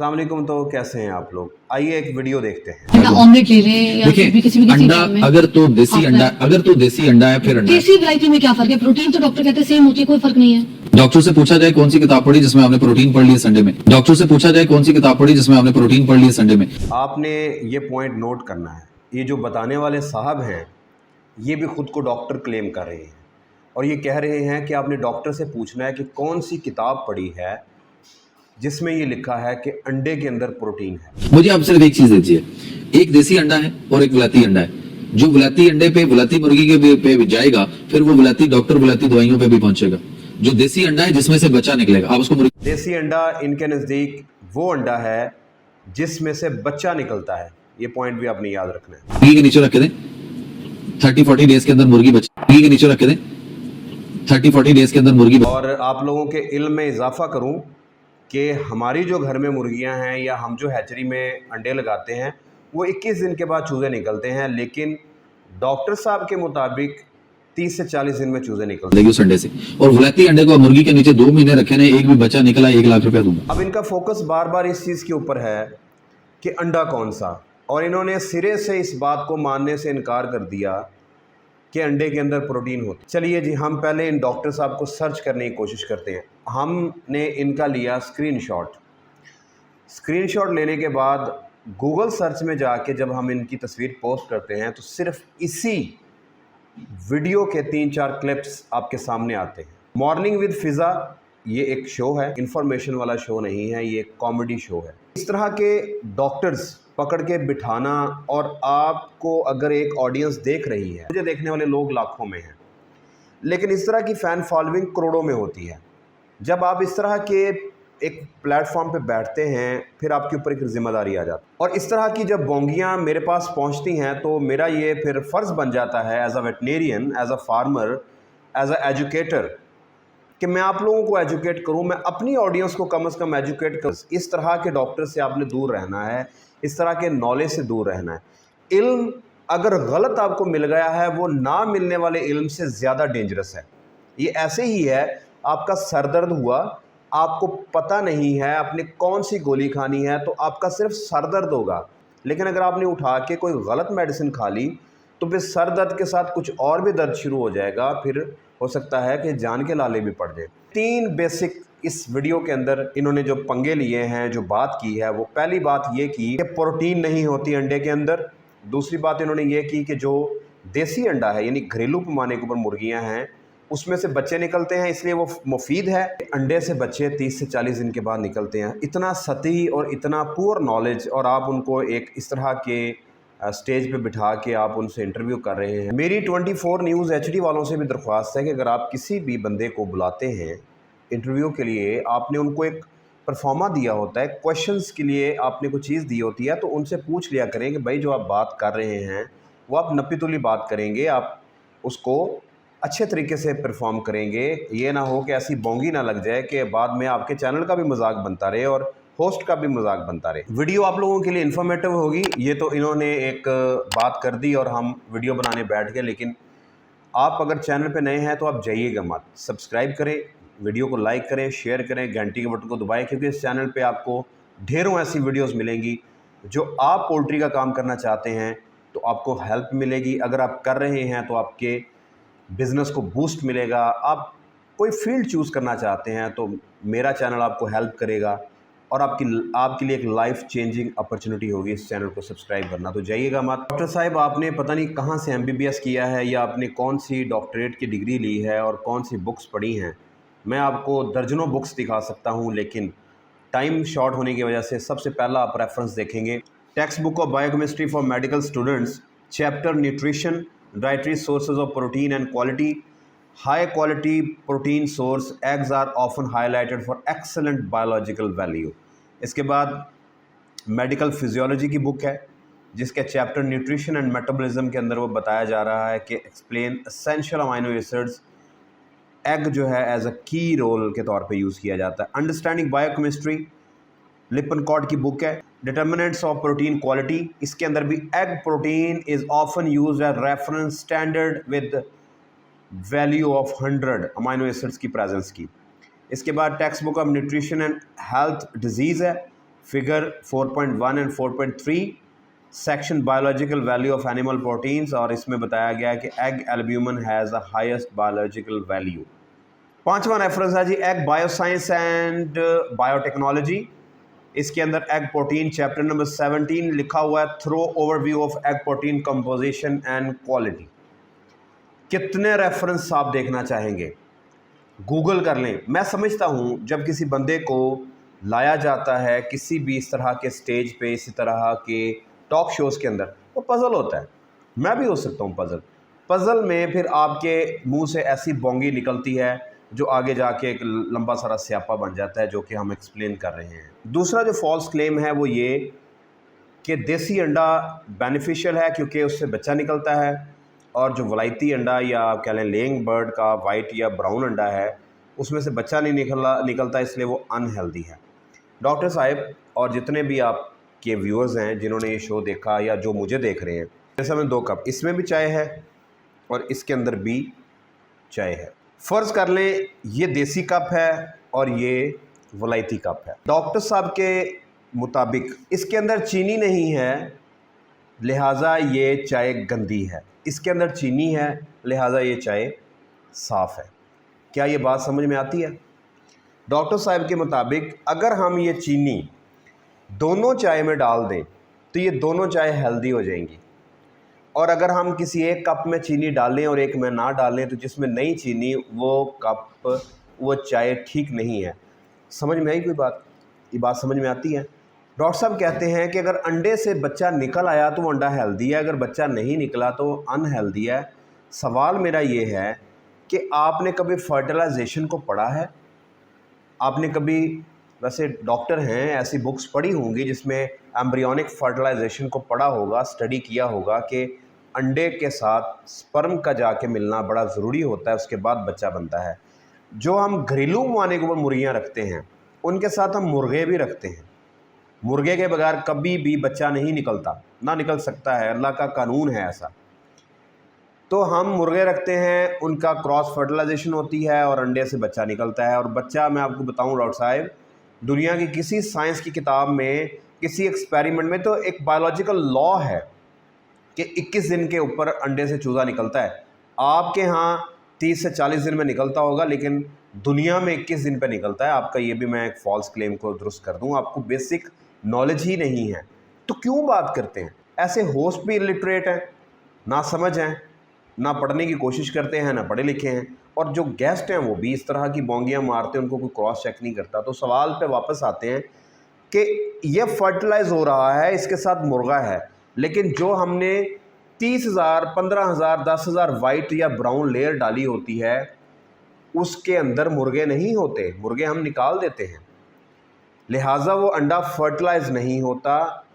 अस्सलाम वालेकुम। तो कैसे हैं आप लोग? आइए एक वीडियो देखते हैं। अंडा ऑमलेट ले ले या देखिए, फिर भी किसी अंडा चीज़ में अगर तो देसी अंडा है फिर अंडा है। देसी वैरायटी में क्या फर्क है? प्रोटीन तो डॉक्टर कहते हैं सेम होती है, कोई फर्क नहीं है। डॉक्टर से पूछा जाए कौन सी किताब पढ़ी जिसमें आपने प्रोटीन पढ़ ली है संडे में। डॉक्टर से पूछा जाए कौन सी किताब पढ़ी जिसमें आपने प्रोटीन पढ़ ली है संडे में। आपने ये पॉइंट नोट करना है, ये जो बताने वाले साहब हैं ये भी खुद को डॉक्टर क्लेम कर रहे हैं और ये कह रहे हैं कि आपने डॉक्टर से पूछना है कि कौन सी किताब पढ़ी है जिसमें ये लिखा है कि अंडे के अंदर प्रोटीन है। मुझे आप सिर्फ एक चीज दीजिए, एक देसी अंडा है और एक विलायती अंडा है। जो विलायती अंडे पे विलायती मुर्गी के पे भी जाएगा, फिर वो विलायती डॉक्टर विलायती दवाइयों पे भी पहुंचेगा। जो देसी अंडा है जिसमें से बच्चा निकलेगा, आप उसको देसी अंडा इनके नज़दीक वो अंडा है जिसमें से बच्चा निकलता है। ये पॉइंट भी आपने याद रखना है। मुर्गी के नीचे रख के दें, 30-40 डेज के अंदर मुर्गी बच्चा। मुर्गी के नीचे रख के दें, 30-40 डेज के अंदर मुर्गी। और आप लोगों के इल्म में इजाफा करूं कि हमारी जो घर में मुर्गियां हैं या हम जो हैचरी में अंडे लगाते हैं वो 21 दिन के बाद चूज़े निकलते हैं, लेकिन डॉक्टर साहब के मुताबिक 30 से 40 दिन में चूज़े निकलते हैं उस अंडे से। और विलायती अंडे को मुर्गी के नीचे 2 महीने रखे ने, एक भी बच्चा निकला, 1 लाख रुपया दूंगा। अब इनका फोकस बार बार इस चीज़ के ऊपर है कि अंडा कौन सा, और इन्होंने सिरे से इस बात को मानने से इनकार कर दिया कि अंडे के अंदर प्रोटीन होती। चलिए जी, हम पहले इन डॉक्टर साहब को सर्च करने की कोशिश करते हैं। हमने इनका लिया स्क्रीनशॉट लेने के बाद गूगल सर्च में जाके जब हम इनकी तस्वीर पोस्ट करते हैं तो सिर्फ इसी वीडियो के 3-4 क्लिप्स आपके सामने आते हैं। मॉर्निंग विद फिज़ा ये एक शो है, इंफॉर्मेशन वाला शो नहीं है, ये एक कॉमेडी शो है। इस तरह के डॉक्टर्स पकड़ के बिठाना, और आपको अगर एक ऑडियंस देख रही है, मुझे देखने वाले लोग लाखों में हैं, लेकिन इस तरह की फ़ैन फॉलोइंग करोड़ों में होती है। जब आप इस तरह के एक प्लेटफॉर्म पे बैठते हैं फिर आपके ऊपर एक ज़िम्मेदारी आ जाती है, और इस तरह की जब बोंगियाँ मेरे पास पहुंचती हैं तो मेरा ये फिर फ़र्ज़ बन जाता है as a veterinarian, as a farmer, as a educator, कि मैं आप लोगों को एजुकेट करूं, मैं अपनी ऑडियंस को कम से कम एजुकेट करूं। इस तरह के डॉक्टर से आपने दूर रहना है, इस तरह के नॉलेज से दूर रहना है। इल्म अगर गलत आपको मिल गया है वो ना मिलने वाले इल्म से ज़्यादा डेंजरस है। ये ऐसे ही है, आपका सर दर्द हुआ, आपको पता नहीं है आपने कौन सी गोली खानी है, तो आपका सिर्फ सर दर्द होगा, लेकिन अगर आपने उठा के कोई गलत मेडिसिन खा ली तो फिर सर दर्द के साथ कुछ और भी दर्द शुरू हो जाएगा, फिर हो सकता है कि जान के लाले भी पड़ जाए। 3 बेसिक इस वीडियो के अंदर इन्होंने जो पंगे लिए हैं, जो बात की है, वो पहली बात ये की कि प्रोटीन नहीं होती अंडे के अंदर। दूसरी बात इन्होंने ये की कि जो देसी अंडा है यानी घरेलू पैमाने के ऊपर मुर्गियां हैं उसमें से बच्चे निकलते हैं, इसलिए वो मुफीद है। अंडे से बच्चे 30 से 40 दिन के बाद निकलते हैं। इतना सतही और इतना पुअर नॉलेज, और आप उनको एक इस तरह के स्टेज पे बिठा के आप उनसे इंटरव्यू कर रहे हैं। मेरी 24 न्यूज़ HD वालों से भी दरख्वास्त है कि अगर आप किसी भी बंदे को बुलाते हैं इंटरव्यू के लिए, आपने उनको एक परफॉर्मा दिया होता है, क्वेश्चंस के लिए आपने कोई चीज़ दी होती है, तो उनसे पूछ लिया करें कि भाई जो आप बात कर रहे हैं वो आप नपी तुली बात करेंगे, आप उसको अच्छे तरीके से परफॉर्म करेंगे। ये ना हो कि ऐसी बोंगी ना लग जाए कि बाद में आपके चैनल का भी मजाक बनता रहे और होस्ट का भी मजाक बनता रहे। वीडियो आप लोगों के लिए इन्फॉर्मेटिव होगी। ये तो इन्होंने एक बात कर दी और हम वीडियो बनाने बैठ गए, लेकिन आप अगर चैनल पे नए हैं तो आप जाइएगा मत, सब्सक्राइब करें, वीडियो को लाइक करें, शेयर करें, घंटी के बटन को दबाएं, क्योंकि इस चैनल पे आपको ढेरों ऐसी वीडियोस मिलेंगी जो आप पोल्ट्री का काम करना चाहते हैं तो आपको हेल्प मिलेगी। अगर आप कर रहे हैं तो आपके बिज़नेस को बूस्ट मिलेगा। आप कोई फील्ड चूज़ करना चाहते हैं तो मेरा चैनल आपको हेल्प करेगा और आपके लिए एक लाइफ चेंजिंग अपॉर्चुनिटी होगी इस चैनल को सब्सक्राइब करना। तो जाइएगा मत। डॉक्टर साहब, आपने पता नहीं कहाँ से MBBS किया है या आपने कौन सी डॉक्टरेट की डिग्री ली है और कौन सी बुक्स पढ़ी हैं। मैं आपको दर्जनों बुक्स दिखा सकता हूँ, लेकिन टाइम शॉर्ट होने की वजह से सबसे पहला आप रेफरेंस देखेंगे text book of biochemistry for medical students, chapter nutrition, dietary sources of protein and quality, high quality protein source, eggs are often highlighted for excellent biological value. इसके बाद मेडिकल फिजियोलॉजी की बुक है जिसके chapter nutrition and metabolism के अंदर वो बताया जा रहा है कि explain essential amino acids, egg जो है एज अ की रोल के तौर पे यूज़ किया जाता है। अंडरस्टैंडिंग बायोकेमिस्ट्री लिपनकॉर्ड की बुक है। डिटर्मिनेंट्स ऑफ प्रोटीन क्वालिटी, इसके अंदर भी egg protein is often used as reference standard with value of 100 amino acids की प्रेजेंस की। इसके बाद text book of nutrition and health disease है। Figure 4.1 and 4.3 section biological value of animal proteins, और इसमें बताया गया है कि egg albumin has the highest biological value. 5वां रेफरेंस है जी एग बायोसाइंस एंड बायोटेक्नोलॉजी। इसके अंदर एग प्रोटीन चैप्टर नंबर 17 लिखा हुआ है through overview of egg protein composition and quality. कितने रेफरेंस आप देखना चाहेंगे? गूगल कर लें। मैं समझता हूँ जब किसी बंदे को लाया जाता है किसी भी इस तरह के स्टेज पे, इसी तरह के टॉक शोज़ के अंदर, तो पज़ल होता है। मैं भी हो सकता हूँ पज़ल में फिर आपके मुंह से ऐसी बोंगी निकलती है जो आगे जाके एक लंबा सारा स्यापा बन जाता है, जो कि हम एक्सप्लेन कर रहे हैं। दूसरा जो फॉल्स क्लेम है वो ये कि देसी अंडा बेनिफिशियल है क्योंकि उससे बच्चा निकलता है, और जो वलायती अंडा या आप कह लें लेइंग बर्ड का वाइट या ब्राउन अंडा है उसमें से बच्चा नहीं निकलता, इसलिए वो अनहेल्दी है। डॉक्टर साहब और जितने भी आपके व्यूअर्स हैं जिन्होंने ये शो देखा या जो मुझे देख रहे हैं, जैसे में 2 कप इसमें भी चाय है और इसके अंदर भी चाय है। फ़र्ज़ कर लें ये देसी कप है और ये वलायती कप है। डॉक्टर साहब के मुताबिक इसके अंदर चीनी नहीं है, लिहाजा ये चाय गंदी है। इसके अंदर चीनी है, लिहाजा ये चाय साफ़ है। क्या ये बात समझ में आती है? डॉक्टर साहब के मुताबिक अगर हम ये चीनी दोनों चाय में डाल दें तो ये दोनों चाय हेल्दी हो जाएंगी, और अगर हम किसी एक कप में चीनी डालें और एक में ना डालें तो जिसमें नहीं चीनी वो कप वो चाय ठीक नहीं है। समझ में आई कोई बात? ये बात समझ में आती है? डॉक्टर साहब कहते हैं कि अगर अंडे से बच्चा निकल आया तो वो अंडा हेल्दी है, अगर बच्चा नहीं निकला तो अनहेल्दी है। सवाल मेरा ये है कि आपने कभी फर्टिलाइजेशन को पढ़ा है? आपने कभी, वैसे डॉक्टर हैं, ऐसी बुक्स पढ़ी होंगी जिसमें एम्ब्रियोनिक फर्टिलाइजेशन को पढ़ा होगा, स्टडी किया होगा कि अंडे के साथ स्पर्म का जाके मिलना बड़ा ज़रूरी होता है, उसके बाद बच्चा बनता है। जो हम घरेलू ममाने के ऊपर मुर्गियाँ रखते हैं उनके साथ हम मुर्गे भी रखते हैं। मुर्गे के बगैर कभी भी बच्चा नहीं निकलता, ना निकल सकता है, अल्लाह का कानून है ऐसा। तो हम मुर्गे रखते हैं, उनका क्रॉस फर्टिलाइजेशन होती है और अंडे से बच्चा निकलता है। और बच्चा, मैं आपको बताऊं डॉक्टर साहब, दुनिया की किसी साइंस की किताब में, किसी एक्सपेरिमेंट में तो एक बायोलॉजिकल लॉ है कि 21 दिन के ऊपर अंडे से चूज़ा निकलता है। आपके यहाँ 30 से 40 दिन में निकलता होगा, लेकिन दुनिया में 21 दिन पे निकलता है। आपका ये भी मैं एक फॉल्स क्लेम को दुरुस्त कर दूँ, आपको बेसिक नॉलेज ही नहीं है तो क्यों बात करते हैं? ऐसे होस्ट भी इलिटरेट हैं, ना समझ हैं, ना पढ़ने की कोशिश करते हैं, ना पढ़े लिखे हैं, और जो गेस्ट हैं वो भी इस तरह की बोंगियाँ मारते हैं, उनको कोई क्रॉस चेक नहीं करता। तो सवाल पे वापस आते हैं कि ये फर्टिलाइज हो रहा है, इसके साथ मुर्गा है, लेकिन जो हमने 30,000, 15,000, 10,000 वाइट या ब्राउन लेयर डाली होती है उसके अंदर मुर्गे नहीं होते, मुर्गे हम निकाल देते हैं, लिहाजा वो अंडा फर्टिलाइज नहीं होता,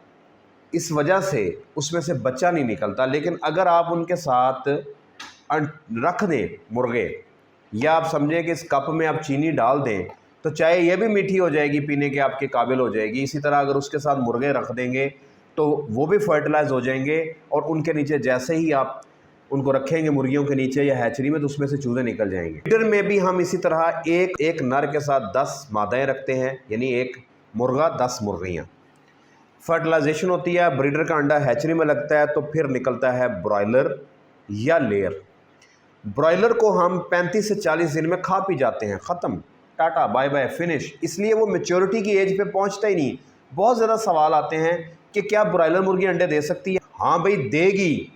इस वजह से उसमें से बच्चा नहीं निकलता। लेकिन अगर आप उनके साथ रख दें मुर्गे, या आप समझें कि इस कप में आप चीनी डाल दें तो चाय ये भी मीठी हो जाएगी, पीने के आपके काबिल हो जाएगी। इसी तरह अगर उसके साथ मुर्गे रख देंगे तो वो भी फर्टिलाइज हो जाएंगे, और उनके नीचे जैसे ही आप उनको रखेंगे मुर्गियों के नीचे या हैचरी में, तो उसमें से चूज़े निकल जाएंगे। ब्रीडर में भी हम इसी तरह एक नर के साथ 10 मादाएँ रखते हैं, यानी एक मुर्गा 10 मुर्गियाँ। फर्टिलाइजेशन होती है, ब्रीडर का अंडा हैचरी में लगता है, तो फिर निकलता है ब्रॉयलर या लेयर। ब्रॉयलर को हम 35 से 40 दिन में खा पी जाते हैं, ख़त्म, टाटा बाय बाय फिनिश। इसलिए वो मेच्योरिटी की एज पे पहुंचता ही नहीं। बहुत ज़्यादा सवाल आते हैं कि क्या ब्रॉयलर मुर्गी अंडे दे सकती है? हाँ भाई देगी,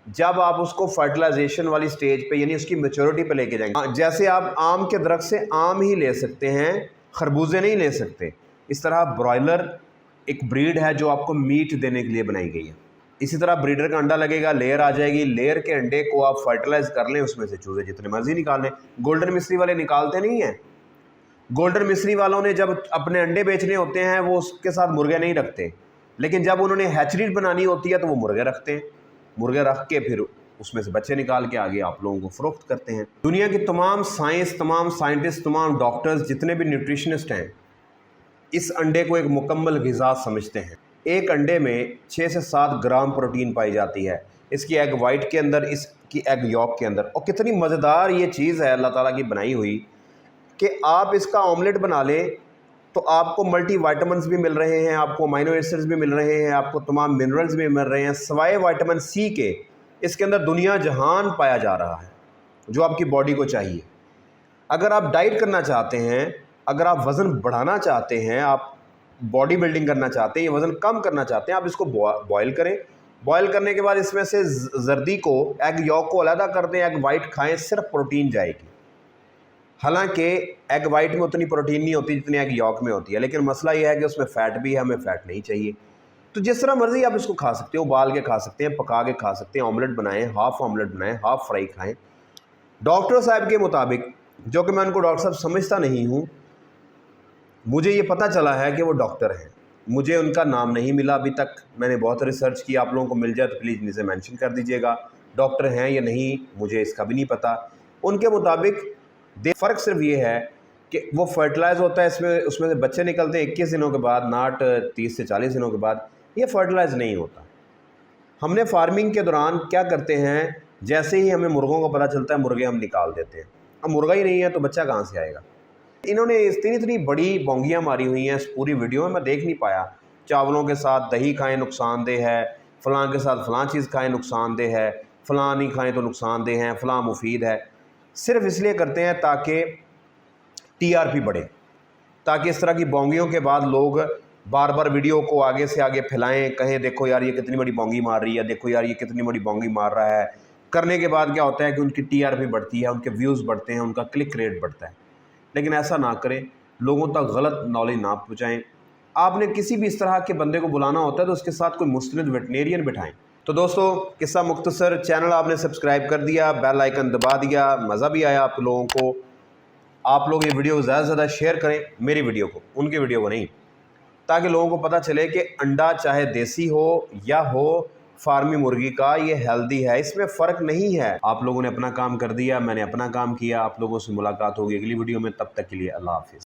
जब आप उसको फर्टिलाइजेशन वाली स्टेज पे, यानी उसकी मेच्योरिटी पे लेके जाएंगे। जैसे आप आम के दरख्त से आम ही ले सकते हैं, खरबूजे नहीं ले सकते, इस तरह ब्रॉयलर एक ब्रीड है जो आपको मीट देने के लिए बनाई गई है। इसी तरह ब्रीडर का अंडा लगेगा, लेयर आ जाएगी, लेयर के अंडे को आप फर्टिलाइज कर लें, उसमें से चूज़े जितने मर्जी निकाल लें। गोल्डन मिस्री वाले निकालते नहीं हैं। गोल्डन मिस्री वालों ने जब अपने अंडे बेचने होते हैं वो उसके साथ मुर्गे नहीं रखते, लेकिन जब उन्होंने हैचरी बनानी होती है तो वो मुर्गे रखते हैं। मुर्गे रख के फिर उसमें से बच्चे निकाल के आगे आप लोगों को फ़रोख्त करते हैं। दुनिया की तमाम साइंस, तमाम साइंटिस्ट, तमाम डॉक्टर्स, जितने भी न्यूट्रिशनिस्ट हैं, इस अंडे को एक मुकम्मल ग़िज़ा समझते हैं। एक अंडे में 6 से 7 ग्राम प्रोटीन पाई जाती है, इसकी एग वाइट के अंदर, इसकी एग यॉक के अंदर। और कितनी मज़ेदार ये चीज़ है अल्लाह ताला की बनाई हुई कि आप इसका ऑमलेट बना लें तो आपको मल्टीविटामिन्स भी मिल रहे हैं, आपको अमाइनो एसिड्स भी मिल रहे हैं, आपको तमाम मिनरल्स भी मिल रहे हैं। सवाए विटामिन सी के इसके अंदर दुनिया जहान पाया जा रहा है जो आपकी बॉडी को चाहिए। अगर आप डाइट करना चाहते हैं, अगर आप वज़न बढ़ाना चाहते हैं, आप बॉडी बिल्डिंग करना चाहते हैं, ये वज़न कम करना चाहते हैं, आप इसको बॉयल करें। बॉयल करने के बाद इसमें से जर्दी को, एग यॉक को अलहदा कर दें, एग वाइट खाएं, सिर्फ प्रोटीन जाएगी। हालांकि एग वाइट में उतनी प्रोटीन नहीं होती जितनी एग यॉक में होती है, लेकिन मसला ये है कि उसमें फ़ैट भी है, हमें फ़ैट नहीं चाहिए। तो जिस तरह मर्ज़ी आप इसको खा सकते हो, उबाल के खा सकते हैं, पका के खा सकते हैं, ऑमलेट बनाएं, हाफ़ ऑमलेट बनाएं, हाफ़ फ्राई खाएं। डॉक्टर साहब के मुताबिक, जो कि मैं उनको डॉक्टर साहब समझता नहीं हूँ, मुझे ये पता चला है कि वो डॉक्टर हैं, मुझे उनका नाम नहीं मिला अभी तक। मैंने बहुत रिसर्च की, आप लोगों को मिल जाए तो प्लीज़ नीचे मेंशन कर दीजिएगा। डॉक्टर हैं या नहीं मुझे इसका भी नहीं पता। उनके मुताबिक फ़र्क सिर्फ ये है कि वो फर्टिलाइज़ होता है, इसमें उसमें से बच्चे निकलते हैं 21 दिनों के बाद, नाट 30 से 40 दिनों के बाद। ये फर्टिलाइज़ नहीं होता। हमने फार्मिंग के दौरान क्या करते हैं, जैसे ही हमें मुर्गों का पता चलता है मुर्गे हम निकाल देते हैं। अब मुर्गा ही नहीं है तो बच्चा कहाँ से आएगा। इन्होंने इतनी बड़ी बोंगियाँ मारी हुई हैं इस पूरी वीडियो में, मैं देख नहीं पाया। चावलों के साथ दही खाएं नुकसानदेह है, फ़लाँ के साथ फ़लाँ चीज़ खाएं नुकसानदेह है, फ़लाँ नहीं खाएं तो नुकसानदेह हैं, फ़लाँ मुफीद है। सिर्फ इसलिए करते हैं ताकि टीआरपी बढ़े, ताकि इस तरह की बोंगियों के बाद लोग बार बार वीडियो को आगे से आगे फैलाएं, कहें देखो यार ये कितनी बड़ी बोंगी मार रही है, देखो यार ये कितनी बड़ी बोंगी मार रहा है। करने के बाद क्या होता है कि उनकी टीआरपी बढ़ती है, उनके व्यूज़ बढ़ते हैं, उनका क्लिक रेट बढ़ता है। लेकिन ऐसा ना करें, लोगों तक गलत नॉलेज ना पहुँचाएँ। आपने किसी भी इस तरह के बंदे को बुलाना होता है तो उसके साथ कोई मुस्तनिद वेटनेरियन बिठाएं। तो दोस्तों, किस्सा मुख्तसर, चैनल आपने सब्सक्राइब कर दिया, बेल आइकन दबा दिया, मज़ा भी आया आप लोगों को। आप लोग ये वीडियो ज़्यादा से ज़्यादा शेयर करें, मेरी वीडियो को, उनकी वीडियो को नहीं, ताकि लोगों को पता चले कि अंडा चाहे देसी हो या हो फार्मी मुर्गी का, ये हेल्दी है, इसमें फ़र्क नहीं है। आप लोगों ने अपना काम कर दिया, मैंने अपना काम किया। आप लोगों से मुलाकात होगी अगली वीडियो में, तब तक के लिए अल्लाह हाफ़िज़।